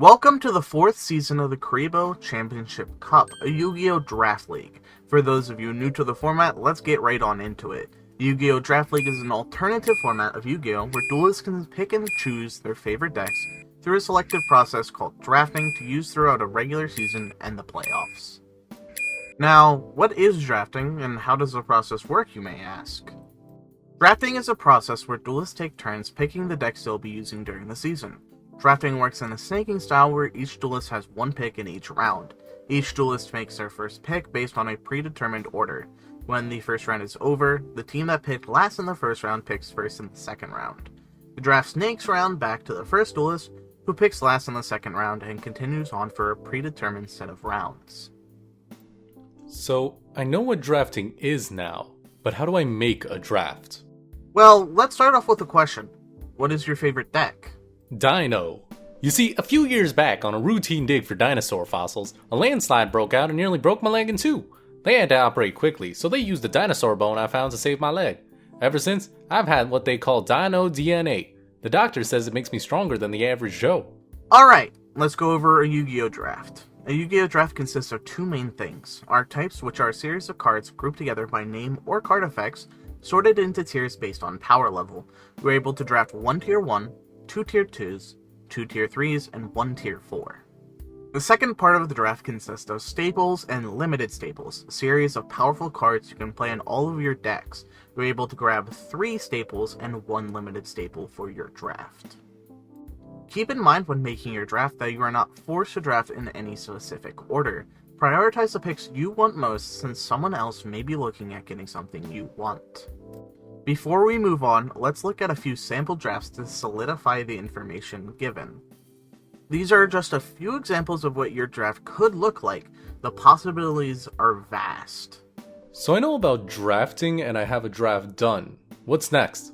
Welcome to the 4th season of the Kuriboh Championship Cup, a Yu-Gi-Oh! Draft League. For those of you new to the format, let's get right on into it. The Yu-Gi-Oh! Draft League is an alternative format of Yu-Gi-Oh! Where duelists can pick and choose their favorite decks through a selective process called drafting to use throughout a regular season and the playoffs. Now, what is drafting, and how does the process work, you may ask? Drafting is a process where duelists take turns picking the decks they'll be using during the season. Drafting works in a snaking style where each duelist has one pick in each round. Each duelist makes their first pick based on a predetermined order. When the first round is over, the team that picked last in the first round picks first in the second round. The draft snakes round back to the first duelist, who picks last in the second round and continues on for a predetermined set of rounds. So, I know what drafting is now, but how do I make a draft? Well, let's start off with a question. What is your favorite deck? Dino. You see, a few years back on a routine dig for dinosaur fossils, a landslide broke out and nearly broke my leg in two. They had to operate quickly, so they used the dinosaur bone I found to save my leg. Ever since, I've had what they call Dino DNA. The doctor says it makes me stronger than the average Joe. Alright, let's go over a Yu-Gi-Oh! Draft. A Yu-Gi-Oh! Draft consists of two main things: archetypes, which are a series of cards grouped together by name or card effects, sorted into tiers based on power level. We're able to draft 1 tier 1, 2 tier 2s, 2 tier 3s, and 1 tier 4. The second part of the draft consists of staples and limited staples, a series of powerful cards you can play in all of your decks. You're able to grab 3 staples and 1 limited staple for your draft. Keep in mind when making your draft that you are not forced to draft in any specific order. Prioritize the picks you want most, since someone else may be looking at getting something you want. Before we move on, let's look at a few sample drafts to solidify the information given. These are just a few examples of what your draft could look like. The possibilities are vast. So I know about drafting and I have a draft done. What's next?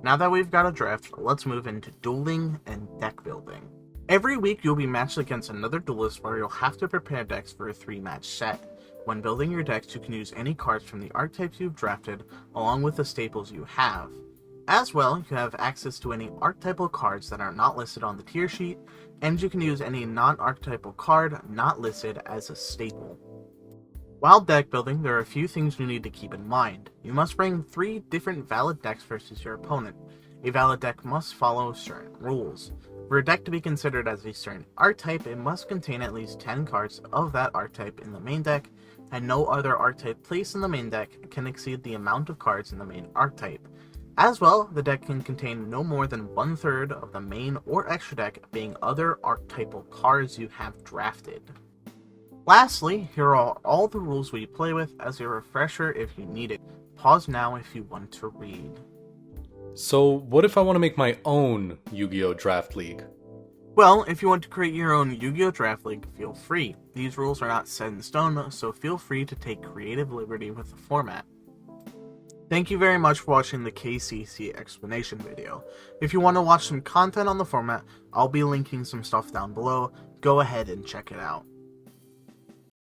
Now that we've got a draft, let's move into dueling and deck building. Every week you'll be matched against another duelist where you'll have to prepare decks for a 3-match set. When building your decks, you can use any cards from the archetypes you've drafted, along with the staples you have. As well, you have access to any archetypal cards that are not listed on the tier sheet, and you can use any non-archetypal card not listed as a staple. While deck building, there are a few things you need to keep in mind. You must bring 3 different valid decks versus your opponent. A valid deck must follow certain rules. For a deck to be considered as a certain archetype, it must contain at least 10 cards of that archetype in the main deck, and no other archetype placed in the main deck can exceed the amount of cards in the main archetype. As well, the deck can contain no more than 1/3 of the main or extra deck being other archetypal cards you have drafted. Lastly, here are all the rules we play with as a refresher if you need it. Pause now if you want to read. So what if I want to make my own Yu-Gi-Oh! Draft League? Well, if you want to create your own Yu-Gi-Oh! Draft League, feel free. These rules are not set in stone, so feel free to take creative liberty with the format. Thank you very much for watching the KCC explanation video. If you want to watch some content on the format, I'll be linking some stuff down below. Go ahead and check it out.